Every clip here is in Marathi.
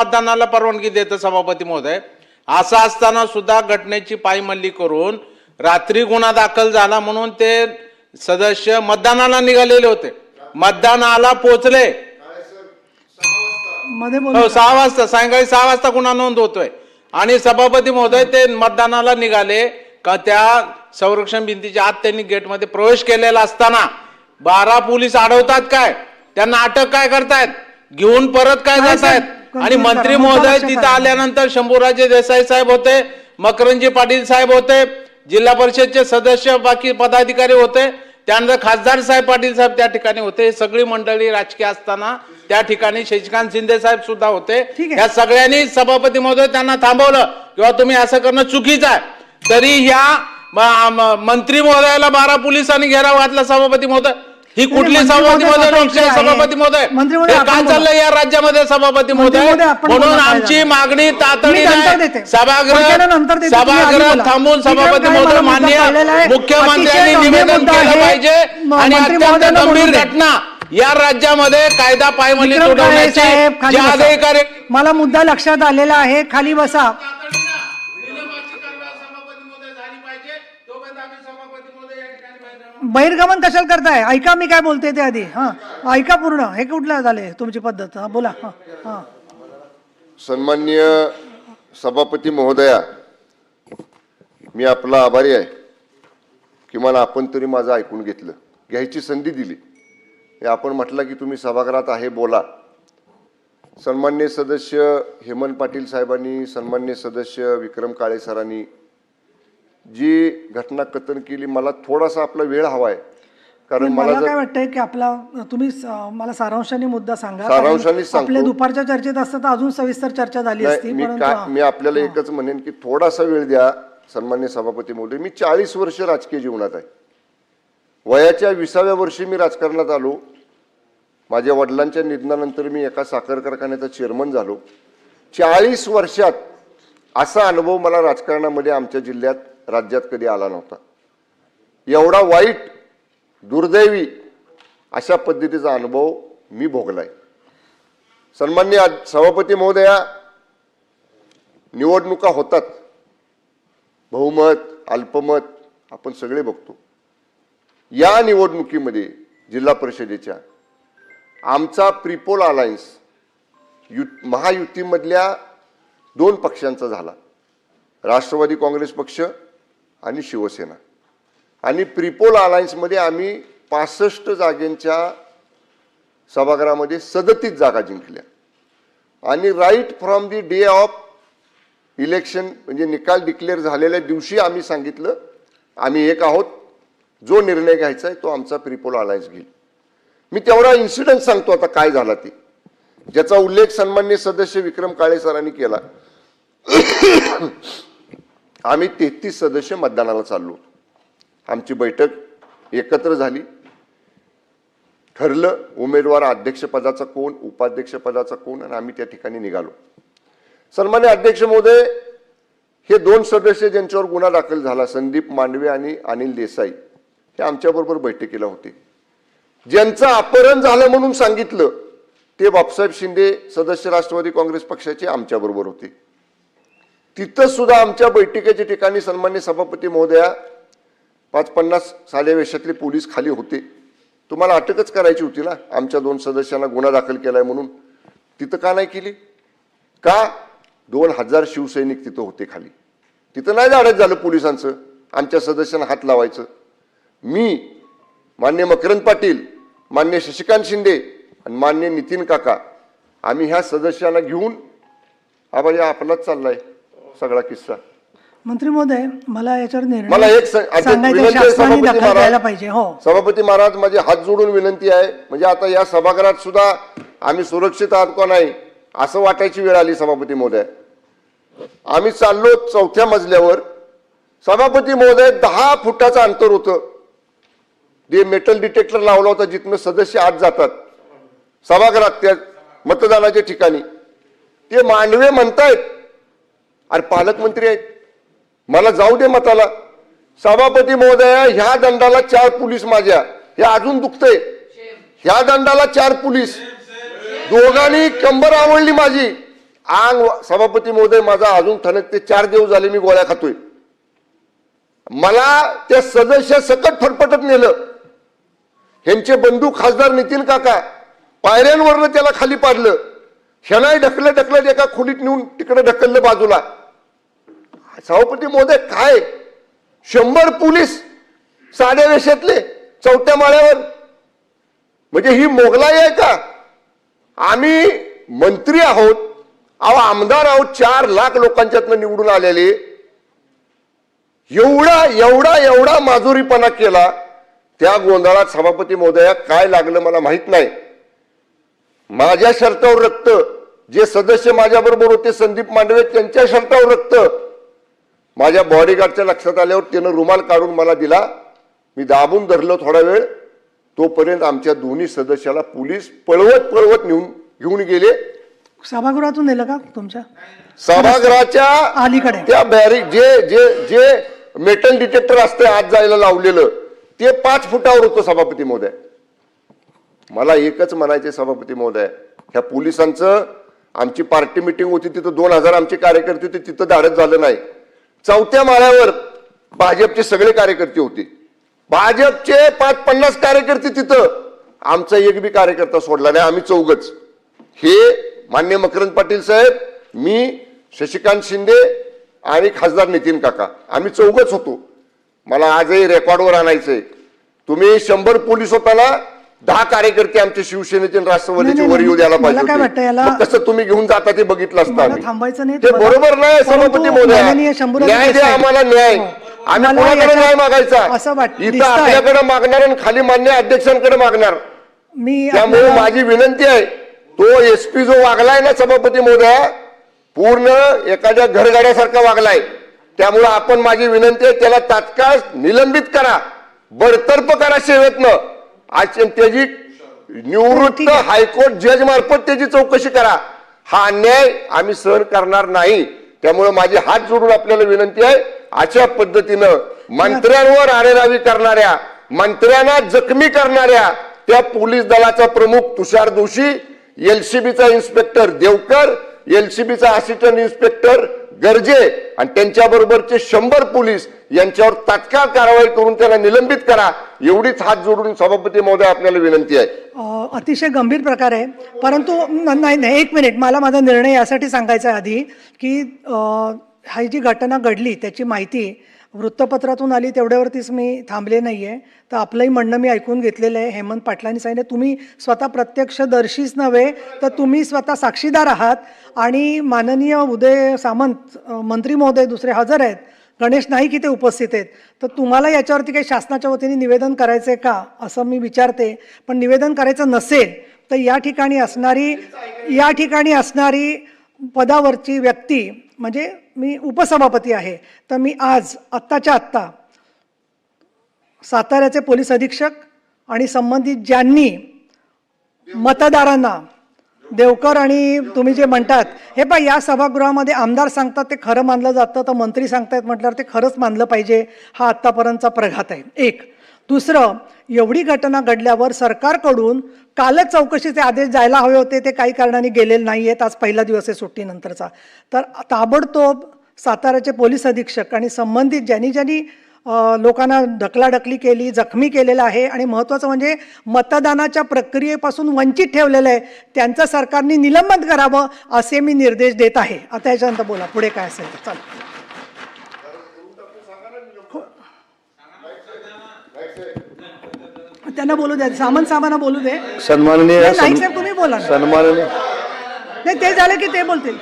मतदानाला परवानगी देतं सभापती महोदय। असं असताना सुद्धा घटनेची पायमल्ली करून रात्री गुन्हा दाखल झाला म्हणून ते सदस्य मतदानाला निघालेले होते, मतदानाला पोहोचले 6 वाजता, सायंकाळी 6 वाजता गुन्हा नोंद होतोय आणि सभापती महोदय ते मतदानाला निघाले का त्या संरक्षण भिंतीच्या आत त्यांनी गेटमध्ये प्रवेश केलेला असताना 12 पोलीस अडवतात काय, त्यांना अटक काय करतायत, घेऊन परत काय जातायत। आणि मंत्री महोदय तिथे आल्यानंतर शंभूराजे देसाई साहेब होते, मकरंजी पाटील साहेब होते, जिल्हा परिषदचे सदस्य बाकी पदाधिकारी होते, त्यानंतर खासदार साहेब पाटील साहेब त्या ठिकाणी होते। हे सगळी मंडळी राजकीय असताना त्या ठिकाणी शशिकांत शिंदे साहेब सुद्धा होते। या सगळ्यांनी सभापती महोदय त्यांना थांबवलं किंवा तुम्ही असं करणं चुकीचं आहे, तरी ह्या मंत्री महोदयाला 12 पोलिसांनी घेराव घातला। सभापती महोदय ही कुठली सभापती महोदय, लोकशाही सभापती महोदय, काय चाललंय या राज्यामध्ये सभापती महोदय? म्हणून आमची मागणी तातडीने सभागृह थांबून सभापती महोदय माननीय मुख्यमंत्र्यांनी निवेदन केलं पाहिजे आणि अत्यंत गंभीर घटना या राज्यामध्ये कायदा पायमल्ली तोडवण्याची जे अधिकारी, मला मुद्दा लक्षात आलेला आहे, खाली बसा। बहिर्गमन कशाला करताय? ऐका मी काय बोलते ते आधी, ऐका पूर्ण। हे कुठलं झाले तुमची पद्धत? बोला। सन्माननीय सभापती महोदया, मी आपला आभारी आहे की मला आपण तरी माझं ऐकून घेतलं, घ्यायची संधी दिली। आपण म्हटलं की तुम्ही सभागृहात आहे बोला। सन्माननीय सदस्य हेमंत पाटील साहेबांनी, सन्माननीय सदस्य विक्रम काळे सरांनी जी घटना कथन केली, मला थोडासा आपला वेळ हवाय, कारण मला काय वाटतंय की आपला तुम्ही मला सारांशाने मुद्दा सांगा। सारांशाने सांगतो, आपल्या दुपारच्या चर्चेत असतं तर अजून सविस्तर चर्चा झाली असती। मी आपल्याला एकच म्हणेन की थोडासा वेळ द्या सन्माननीय सभापती महोदय। मी 40 वर्ष राजकीय जीवनात आहे, वयाच्या 20व्या वर्षी मी राजकारणात आलो। माझ्या वडिलांच्या निधनानंतर मी एका साखर कारखान्याचा चेअरमन झालो। 40 वर्षात असा अनुभव मला राजकारणामध्ये आमच्या जिल्ह्यात, राज्यात कधी आला नव्हता। एवढा वाईट दुर्दैवी अशा पद्धतीचा अनुभव मी भोगलाय। सन्माननीय सभापती महोदया, निवडणुका होतात, बहुमत अल्पमत आपण सगळे बघतो। या निवडणुकीमध्ये जिल्हा परिषदेच्या आमचा प्रीपोल अलायन्स महायुतीमधल्या 2 पक्षांचा झाला, राष्ट्रवादी काँग्रेस पक्ष आणि शिवसेना। आणि प्रीपोल अलायन्समध्ये आम्ही 65 जागेंच्या सभागृहामध्ये 37 जागा जिंकल्या। आणि right from the day of election म्हणजे निकाल डिक्लेअर झालेल्या दिवशी आम्ही सांगितलं आम्ही एक आहोत, जो निर्णय घ्यायचा आहे तो आमचा प्रीपोल अलायन्स घेईल। मी तेवढा इन्सिडेंट सांगतो आता काय झाला ते, ज्याचा उल्लेख सन्माननीय सदस्य विक्रम काळे सरांनी केला। आम्ही 33 सदस्य मतदानाला चाललो, आमची बैठक एकत्र झाली, ठरलं उमेदवार अध्यक्षपदाचा कोण, उपाध्यक्षपदाचा कोण, आणि आम्ही त्या ठिकाणी निघालो। सन्मान्य अध्यक्ष महोदय, हे 2 सदस्य ज्यांच्यावर गुन्हा दाखल झाला, संदीप मांडवे आणि अनिल देसाई, हे आमच्याबरोबर बैठकीला होते। ज्यांचं अपहरण झालं म्हणून सांगितलं ते बापसाहेब शिंदे सदस्य राष्ट्रवादी काँग्रेस पक्षाचे आमच्याबरोबर होते। तिथं सुद्धा आमच्या बैठकीच्या ठिकाणी सन्मान्य सभापती महोदया 50 साध्या वेशातले पोलीस खाली होते। तुम्हाला अटकच करायची होती ना, आमच्या 2 सदस्यांना गुन्हा दाखल केलाय म्हणून। तिथं का नाही केली? का? 2000 शिवसैनिक तिथं होते खाली, तिथं नाही धाडस झालं पोलिसांचं आमच्या सदस्यांना हात लावायचं। मी, मान्य मकरंद पाटील, मान्य शशिकांत शिंदे आणि मान्य नितीन काका, आम्ही ह्या सदस्यांना घेऊन आम्हाला आपलाच चाललाय सगळा किस्सा। मंत्री महोदय, मला याच्यावर मला एक सभापती महाराज, माझे हात जोडून विनंती आहे, म्हणजे आता या सभागृहात सुद्धा आम्ही सुरक्षित आहात का नाही असं वाटायची वेळ आली। सभापती महोदय, आम्ही चाललो 4थ्या मजल्यावर, सभापती महोदय 10 फुटाचं अंतर होतं, ते मेटल डिटेक्टर लावला होता जिथनं सदस्य आत जातात सभागृहात त्या मतदानाच्या ठिकाणी। ते मांडवे म्हणतायत अरे पालकमंत्री आहेत, मला जाऊ दे मताला। सभापती महोदया, ह्या दंडाला 4 पोलीस माझ्या, हे अजून दुखतंय, ह्या दंडाला 4 पोलीस, दोघांनी कंबर आवळली माझी, सभापती महोदय माझा अजून ठणक ते 4 दिवस झाले मी गोळ्या खातोय. मला त्या सदस्य सकट फटफटत नेलं. ह्यांचे बंधू खासदार नितीन काका पायऱ्यांवरनं त्याला खाली पाडलं. ह्यालाही ढकलत एका खोलीत नेऊन तिकडे ढकललं बाजूला. सभापती महोदय काय 100 पोलीस साध्या वेशातले 4थ्या माळ्यावर, म्हणजे ही मोगलाई आहे का? आम्ही मंत्री आहोत, आमदार आहोत, 4 लाख लोकांच्यातनं निवडून आलेले. एवढा माजुरीपणा केला. त्या गोंधळात सभापती महोदया काय लागलं मला माहित नाही. माझ्या शर्टावर रक्त, जे सदस्य माझ्या बरोबर होते संदीप मांडवे त्यांच्या शर्टावर रक्त. माझ्या बॉडीगार्डच्या लक्षात आल्यावर त्यानं रुमाल काढून मला दिला. मी दाबून धरलो थोडा वेळ. तोपर्यंत आमच्या दोन्ही सदस्याला पोलीस पळवत घेऊन गेले. सभागृहातून नेलं का तुमच्या? सभागृहाच्या अलीकडे त्या बॅरिक जे मेटल डिटेक्टर असते आत जायला लावलेलं ते 5 फुटावर होतं सभापती महोदय. मला एकच म्हणायचे सभापती महोदय, ह्या पोलिसांचं, आमची पार्टी मिटिंग होती तिथं 2000 आमचे कार्यकर्ते होते, तिथं धाडस झालं नाही. 4थ्या माळ्यावर भाजपचे सगळे कार्यकर्ते होते. भाजपचे 50 कार्यकर्ते तिथं, आमचा एक बी कार्यकर्ता सोडला नाही. आम्ही 4घच, हे मान्य मकरंद पाटील साहेब, मी, शशिकांत शिंदे आणि खासदार नितीन काका, आम्ही 4घच होतो. मला आजही रेकॉर्डवर आणायचंय. तुम्ही 100 पोलीस होताना 10 कार्यकर्ते आमचे शिवसेनेचे आणि राष्ट्रवादीचे वर येऊ द्यायला मला काय वाटतं पाहिजे. याला- मग कसं तुम्ही घेऊन जाता ते बघितलं असतं मला आम्ही. थांबायचं नाही. ते बरोबर नाही सभापती महोदय. न्याय द्या आम्हाला, न्याय. आम्ही मला कोणाकडे याच्यात न्याय मागायचा? असं इथं दिसतंय. आपल्याकडे मागणार आणि खाली मान्य अध्यक्षांकडे मागणार. मी त्यामुळे आपल्याला- माझी विनंती आहे, तो एसपी जो वागलाय ना सभापती महोदय, पूर्ण एखाद्या घरगाड्यासारखा वागलाय. त्यामुळे आपण, माझी विनंती आहे, त्याला तात्काळ निलंबित करा, बडतर्फ करा सेवेतनं. आज त्याची निवृत्त ठीक आहे. हायकोर्ट जज मार्फत त्याची चौकशी करा. हा अन्याय आम्ही सहन करणार नाही. त्यामुळे माझे हात जोडून आपल्याला विनंती आहे, अशा पद्धतीनं मंत्र्यांवर आरेरावी करणाऱ्या, मंत्र्यांना जखमी करणाऱ्या त्या पोलीस दलाचा प्रमुख तुषार दोशी, एलसीबीचा इन्स्पेक्टर देवकर, एलसीबीचा असिस्टंट इन्स्पेक्टर गर्जे आणि त्यांच्याबरोबरचे 100 पोलीस यांच्यावर तात्काळ कारवाई करून त्यांना निलंबित करा, एवढीच हात जोडून सभापती महोदय आपल्याला विनंती आहे. अतिशय गंभीर प्रकार आहे. परंतु नाही, 1 मिनिट, मला माझा निर्णय यासाठी सांगायचा आहे आधी की ही जी घटना घडली त्याची माहिती वृत्तपत्रातून आली, तेवढ्यावरतीच मी थांबले नाही आहे. तर आपलंही म्हणणं मी ऐकून घेतलेलं आहे. हेमंत पाटलांनी सांगितलं, तुम्ही स्वतः प्रत्यक्षदर्शीच नव्हे तर तुम्ही स्वतः साक्षीदार आहात. आणि माननीय उदय सामंत मंत्री महोदय दुसरे हजर आहेत, गणेश नाईक इथे उपस्थित आहेत. तर तुम्हाला याच्यावरती काही शासनाच्या वतीने निवेदन करायचं आहे का असं मी विचारते. पण निवेदन करायचं नसेल तर या ठिकाणी असणारी पदावरची व्यक्ती, म्हणजे मी उपसभापती आहे, तर मी आज आत्ताच्या आत्ता साताऱ्याचे पोलीस अधीक्षक आणि संबंधित ज्यांनी मतदारांना, देवकर आणि तुम्ही जे म्हणतात, हे पहा, या सभागृहामध्ये आमदार सांगतात ते खरं मानलं जातं, तर मंत्री सांगतायत म्हटल्यावर ते खरंच मानलं पाहिजे. हा आत्तापर्यंतचा प्रघात आहे. 1. दुसरं, एवढी घटना घडल्यावर सरकारकडून कालच चौकशीचे आदेश जायला हवे होते, ते काही कारणाने गेलेले नाही आहेत. आज पहिला दिवस आहे सुट्टीनंतरचा. तर ताबडतोब साताऱ्याचे पोलीस अधीक्षक आणि संबंधित ज्यांनी लोकांना ढकलाढकली केली, जखमी केलेलं आहे आणि महत्त्वाचं म्हणजे मतदानाच्या प्रक्रियेपासून वंचित ठेवलेलं आहे, त्यांचं सरकारने निलंबन करावं असे मी निर्देश देत आहे. आता याच्यानंतर बोला पुढे काय असेल तर. चला, त्यांना बोलू द्या, सामाना बोलू दे. सन्माननीय नाईक साहेब तुम्ही बोला ना. सन्माननीय नाही, ते झालं की ते बोलतील.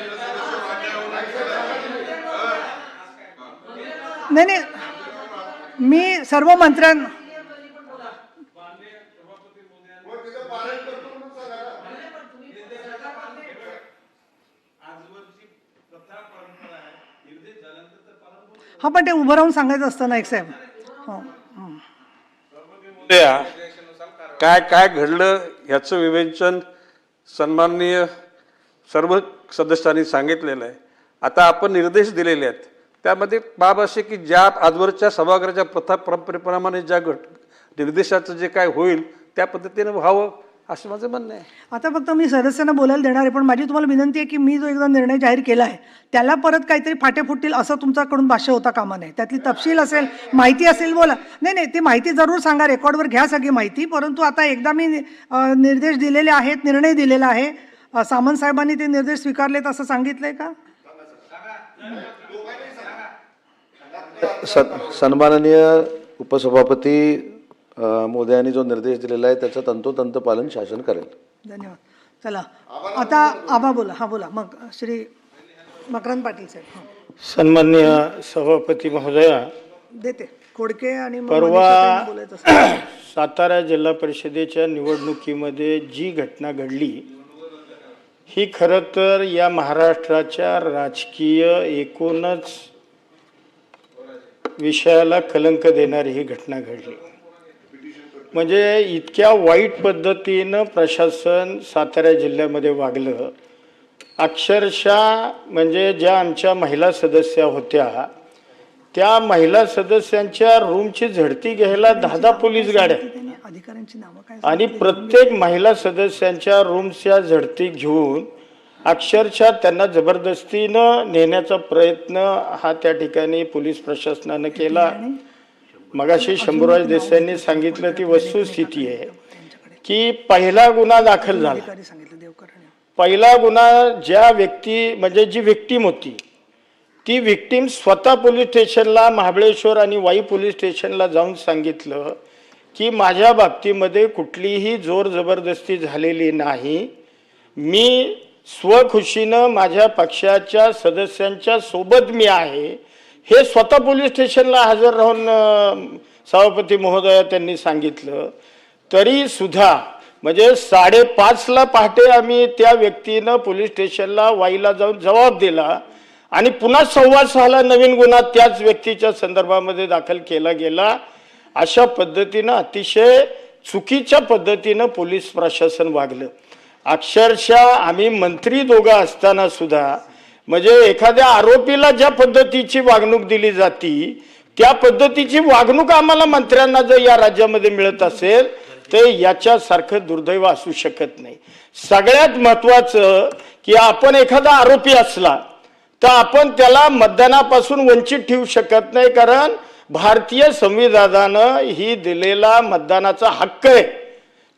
नाही, मी सर्व मंत्र्यांना हा, पण ते उभं राहून सांगायचं असतं नाईक साहेब. काय घडलं ह्याचं विवेचन सन्माननीय सर्व सदस्यांनी सांगितलेलं आहे. आता आपण निर्देश दिलेले आहेत, त्यामध्ये बाब असे की ज्या आजवरच्या सभागृहाच्या प्रथा परंपरेप्रमाणे ज्या निर्देशाचं जे काय होईल त्या पद्धतीने व्हावं असं माझं म्हणणं आहे. आता फक्त मी सदस्यांना बोलायला देणार आहे, पण माझी तुम्हाला विनंती आहे की मी जो एकदा निर्णय जाहीर केला आहे त्याला परत काहीतरी फाटे फुटतील असं तुमच्याकडून भाष्य होता कामा नये. त्यातली तपशील असेल, माहिती असेल, बोला. नाही, ती माहिती जरूर सांगा, रेकॉर्डवर घ्या सगळी माहिती. परंतु आता एकदा मी निर्देश दिलेले आहेत, निर्णय दिलेला आहे. सामंत साहेबांनी ते निर्देश स्वीकारलेत असं सांगितलंय का? सन्माननीय उपसभापती मोदयांनी जो निर्देश दिलेला आहे त्याचं तंतोतंत पालन शासन करेल. धन्यवाद. चला आता आबा बोला. हा बोला, मग श्री मकरंद पाटील साहेब. हां, सन्माननीय सभापती महोदया, देते खोडके आणि मग परवा मनीषा ताईंनी बोलायचं असेल. सातारा जिल्हा परिषदेच्या निवडणुकीमध्ये जी घटना घडली ही खरं तर या महाराष्ट्राच्या राजकीय एकूणच विषयाला कलंक देणारी ही घटना घडली. म्हणजे इतक्या वाईट पद्धतीनं प्रशासन सातारा जिल्ह्यामध्ये वागलं. अक्षरशः म्हणजे ज्या आमच्या महिला सदस्या होत्या त्या महिला सदस्यांच्या रूमची झडती घ्यायला 10 पोलीस गाड्या त्यांनी अधिकाऱ्यांची नावं काय आणि प्रत्येक महिला सदस्यांच्या रूमच्या झडती घेऊन अक्षरशः त्यांना जबरदस्तीनं नेण्याचा प्रयत्न हा त्या ठिकाणी पोलीस प्रशासनानं केला. मगाशी शंभूराज देसाईंनी सांगितलं ती वस्तुस्थिती आहे की पहिला गुन्हा दाखल झाला. अधिकारी सांगितलं देवकरांनी. पहिला गुन्हा ज्या व्यक्ती म्हणजे जी विक्टीम होती ती विक्टीम स्वतः पोलीस स्टेशनला, महाबळेश्वर आणि वाई पोलीस स्टेशनला जाऊन सांगितलं की माझ्या बाबतीमध्ये कुठलीही जोर जबरदस्ती झालेली नाही. मी स्वखुशीनं माझ्या पक्षाच्या सदस्यांच्या सोबत मी आहे हे स्वतः पोलीस स्टेशनला हजर राहून सभापती महोदया त्यांनी सांगितलं. तरी सुद्धा म्हणजे 5:30 पहाटे आम्ही त्या व्यक्तीनं पोलीस स्टेशनला वाईला जाऊन जबाब दिला आणि पुन्हा 6:15 नवीन गुन्हा त्याच व्यक्तीच्या संदर्भामध्ये दाखल केला गेला. अशा पद्धतीनं अतिशय चुकीच्या पद्धतीनं पोलीस प्रशासन वागलं. अक्षरशः आम्ही मंत्री दोघं असताना सुद्धा म्हणजे एखाद्या आरोपीला ज्या पद्धतीची वागणूक दिली जाती त्या पद्धतीची वागणूक आम्हाला मंत्र्यांना जर या राज्यामध्ये मिळत असेल तर याच्यासारखं दुर्दैव असू शकत नाही. सगळ्यात महत्त्वाचं की आपण एखादा आरोपी असला तर आपण त्याला मतदानापासून वंचित ठेवू शकत नाही, कारण भारतीय संविधानानं ही दिलेला मतदानाचा हक्क आहे.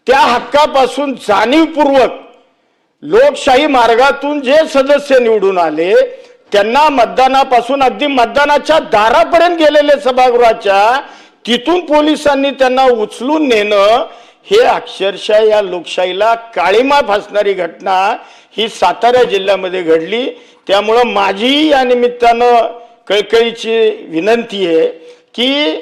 त्या हक्कापासून जाणीवपूर्वक लोकशाही मार्गातून जे सदस्य निवडून आले त्यांना मतदानापासून अगदी मतदानाच्या दारापर्यंत गेलेले सभागृहाच्या तिथून पोलिसांनी त्यांना उचलून नेणं हे अक्षरशः या लोकशाहीला काळीमा फासणारी घटना ही सातारा जिल्ह्यामध्ये घडली. त्यामुळं माझी या निमित्तानं कळकळीची विनंती आहे की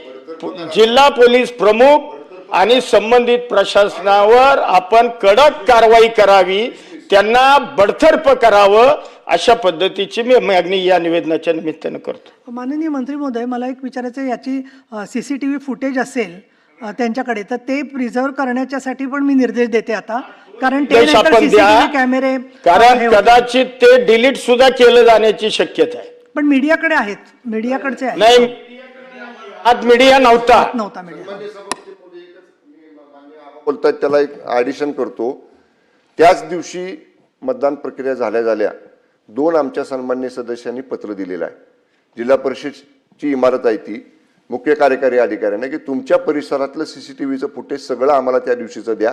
जिल्हा पोलीस प्रमुख आणि संबंधित प्रशासनावर आपण कडक कारवाई करावी, त्यांना बडतर्फ करावं, अशा पद्धतीची मी मागणी या निवेदनाच्या निमित्तानं करतो. माननीय मंत्री महोदय, मला एक विचारायचं आहे, याची CCTV फुटेज असेल त्यांच्याकडे तर ते प्रिझर्व करण्याच्यासाठी पण मी निर्देश देते आता, कारण ते नंतर CCTV कॅमेरे कारण कदाचित ते डिलीट सुद्धा केलं जाण्याची शक्यता आहे. पण मीडियाकडे आहेत, मीडियाकडचे आहेत. नाही, आज मीडिया नव्हता मीडिया. बोलतात त्याला एक ॲडिशन करतो. त्याच दिवशी मतदान प्रक्रिया झाल्या 2 आमच्या सन्माननीय सदस्यांनी पत्र दिलेलं आहे. जिल्हा परिषदची इमारत आहे ती, मुख्य कार्यकारी अधिकाऱ्यांना की तुमच्या परिसरातलं CCTVचं फुटेज सगळं आम्हाला त्या दिवशीचं द्या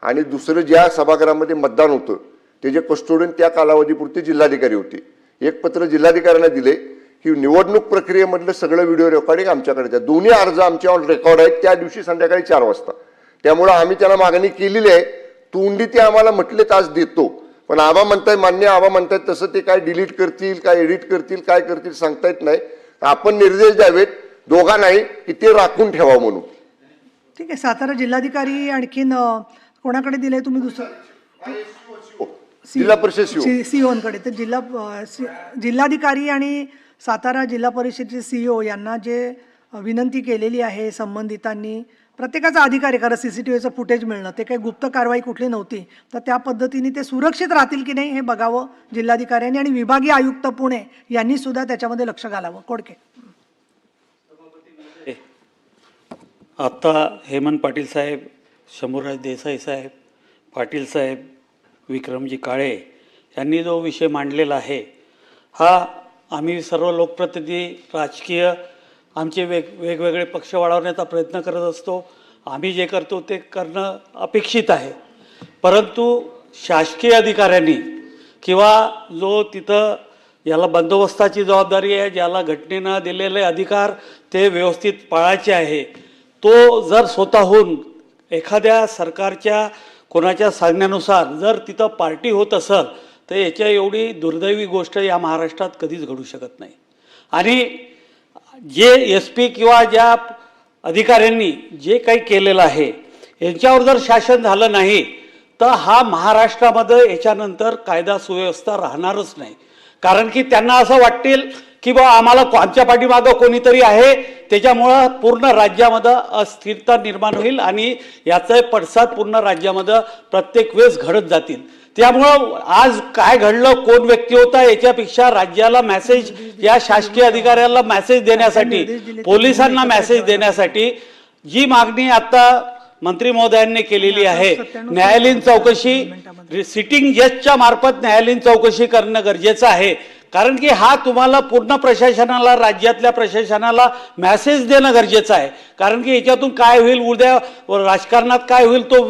आणि दुसरं ज्या सभागृहामध्ये मतदान होतं ते जे कस्टोडियन त्या कालावधीपुरते जिल्हाधिकारी होते. एक पत्र जिल्हाधिकाऱ्यांना दिले की निवडणूक प्रक्रियेमधलं सगळं व्हिडिओ रेकॉर्डिंग आमच्याकडे द्या. दोन्ही अर्ज आमच्यावर रेकॉर्ड आहेत त्या दिवशी संध्याकाळी 4 वाजता. त्यामुळं आम्ही त्याला मागणी केलेली आहे. तोंडी ते आम्हाला म्हटले तास देतो, पण आबा म्हणताय, मान्य आबा म्हणतायत तसं ते काय डिलीट करतील, काय एडिट करतील, काय करतील सांगता येत नाही. आपण निर्देश द्यावेत दोघांनाही की ते राखून ठेवा म्हणून. ठीक आहे. सातारा जिल्हाधिकारी आणखीन कोणाकडे दिले तुम्ही? दुसरं जिल्हा परिषद सीओकडे. तर जिल्हाधिकारी आणि सातारा जिल्हा परिषदेचे CEO यांना जे विनंती केलेली आहे संबंधितांनी, प्रत्येकाचा अधिकार आहे कारण CCTVचं फुटेज मिळणं, ते काही गुप्त कारवाई कुठली नव्हती, तर त्या पद्धतीने ते सुरक्षित राहतील की नाही हे बघावं जिल्हाधिकाऱ्यांनी, आणि विभागीय आयुक्त पुणे यांनी सुद्धा त्याच्यामध्ये लक्ष घालावं. कोडके. आता हेमंत पाटील साहेब, शंभूराज देसाई साहेब, पाटील साहेब, विक्रमजी काळे यांनी जो विषय मांडलेला आहे, हा आम्ही सर्व लोकप्रतिनिधी राजकीय आमचे वेगवेगळे पक्ष वाढवण्याचा प्रयत्न करत असतो. आम्ही जे करतो ते करणं अपेक्षित आहे. परंतु शासकीय अधिकाऱ्यांनी किंवा जो तिथं याला बंदोबस्ताची जबाबदारी आहे, ज्याला घटनेनं दिलेले अधिकार ते व्यवस्थित पाळायचे आहे, तो जर स्वतःहून एखाद्या सरकारच्या कोणाच्या सांगण्यानुसार जर तिथं पार्टी होत असेल तर याच्या एवढी दुर्दैवी गोष्ट या महाराष्ट्रात कधीच घडू शकत नाही. आणि जे SP किंवा ज्या अधिकाऱ्यांनी जे काही केलेलं आहे यांच्यावर जर शासन झालं नाही तर हा महाराष्ट्रामध्ये याच्यानंतर कायदा सुव्यवस्था राहणारच नाही. कारण की त्यांना असं वाटतील की बा आम्हाला आमच्या पाठीमागं कोणीतरी आहे, त्याच्यामुळं पूर्ण राज्यामध्ये अस्थिरता निर्माण होईल आणि याचे पडसाद पूर्ण राज्यामध्ये प्रत्येक वेळेस घडत जातील. त्यामुळं आज काय घडलं, कोण व्यक्ती होता, याच्यापेक्षा राज्याला मेसेज, या शासकीय अधिकाऱ्याला मेसेज देण्यासाठी, पोलिसांना मेसेज देण्यासाठी जी मागणी आता मंत्री महोदयांनी केलेली आहे, न्यायालयीन चौकशी सिटिंग जजच्या मार्फत न्यायालयीन चौकशी करणं गरजेचं आहे. कारण की हा तुम्हाला पूर्ण प्रशासनाला, राज्यातल्या प्रशासनाला मेसेज देणं गरजेचं आहे. कारण की याच्यातून काय होईल, उद्या राजकारणात काय होईल तो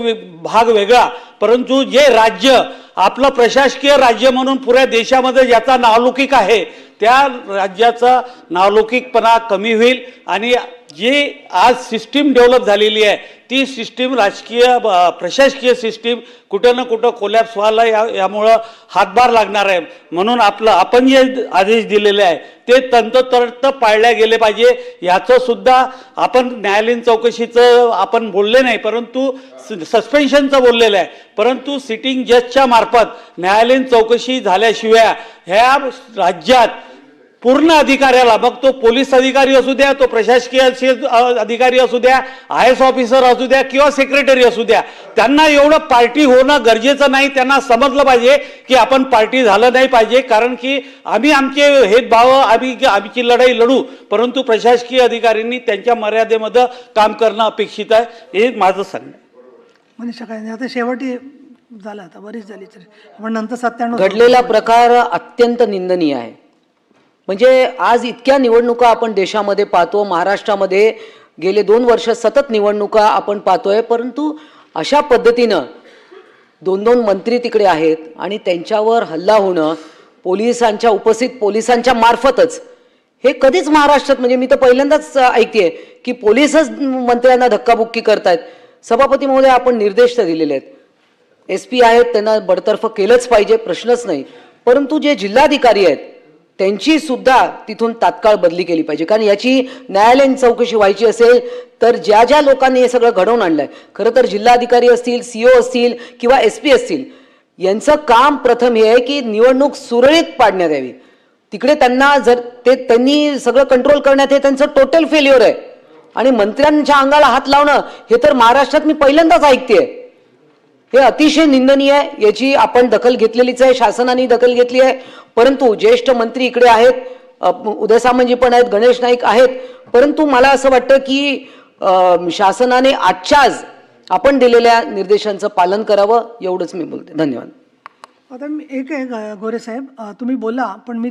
भाग वेगळा, परंतु जे राज्य आपलं प्रशासकीय राज्य म्हणून पुऱ्या देशामध्ये ज्याचा नावलौकिक आहे त्या राज्याचा नावलौकिकपणा कमी होईल आणि जी आज सिस्टीम डेव्हलप झालेली आहे ती सिस्टीम राजकीय प्रशासकीय सिस्टीम कुठं ना कुठं कोलॅप्स व्हायला यामुळं हातभार लागणार आहे. म्हणून आपण जे आदेश दिलेले आहे ते तंतोतंत पाळल्या गेले पाहिजे. याचं सुद्धा आपण न्यायालयीन चौकशीचं आपण बोलले नाही, परंतु सस्पेन्शनचं बोललेलं आहे. परंतु सिटिंग जजच्या मार्फत न्यायालयीन चौकशी झाल्याशिवाय ह्या राज्यात पूर्ण अधिकाऱ्याला, मग तो पोलीस अधिकारी असू द्या, तो प्रशासकीय अधिकारी असू द्या, IAS ऑफिसर असू द्या किंवा सेक्रेटरी असू द्या, त्यांना एवढं पार्टी होणं गरजेचं नाही. त्यांना समजलं पाहिजे की आपण पार्टी झालं नाही पाहिजे. कारण की आम्ही आमचे हेतभाव, आमची लढाई लढू, परंतु प्रशासकीय अधिकाऱ्यांनी त्यांच्या मर्यादेमध्ये काम करणं अपेक्षित आहे, हे माझं सांगणं. मनीषा काय आता शेवटी झालं, आता बरीच झाली, पण नंतर 97 घडलेला प्रकार अत्यंत निंदनीय आहे. म्हणजे आज इतक्या निवडणुका आपण देशामध्ये पाहतो, महाराष्ट्रामध्ये गेले 2 वर्ष सतत निवडणुका आपण पाहतोय, परंतु अशा पद्धतीनं 2-2 मंत्री तिकडे आहेत आणि त्यांच्यावर हल्ला होणं पोलिसांच्या उपस्थित पोलिसांच्या मार्फतच, हे कधीच महाराष्ट्रात, म्हणजे मी तर पहिल्यांदाच ऐकतेय की पोलीसच मंत्र्यांना धक्काबुक्की करतायत. सभापती महोदय, आपण निर्देश तर दिलेले आहेत, SP आहेत, त्यांना बडतर्फ केलंच पाहिजे, प्रश्नच नाही. परंतु जे जिल्हाधिकारी आहेत त्यांची सुद्धा तिथून तात्काळ बदली केली पाहिजे. कारण याची न्यायालयीन चौकशी व्हायची असेल तर ज्या ज्या लोकांनी हे सगळं घडवून आणलंय, खरं तर जिल्हाधिकारी असतील, CO असतील किंवा SP असतील, यांचं काम प्रथम हे आहे की निवडणूक सुरळीत पाडण्यात यावी. तिकडे त्यांना जर त्यांनी सगळं कंट्रोल करण्यात, हे त्यांचं टोटल फेल्युअर आहे. आणि मंत्र्यांच्या अंगाला हात लावणं हे तर महाराष्ट्रात मी पहिल्यांदाच ऐकतेय. हे अतिशय निंदनीय आहे. याची आपण दखल घेतलेलीच आहे, शासनाने दखल घेतली आहे. परंतु ज्येष्ठ मंत्री इकडे आहेत, उदय सामंतजी पण आहेत, गणेश नाईक आहेत. परंतु मला असं वाटतं की शासनाने आजच्या आज आपण दिलेल्या निर्देशांचं पालन करावं, एवढंच मी बोलते. धन्यवाद. आता मी एक आहे गोरे साहेब, तुम्ही बोला, पण मी जे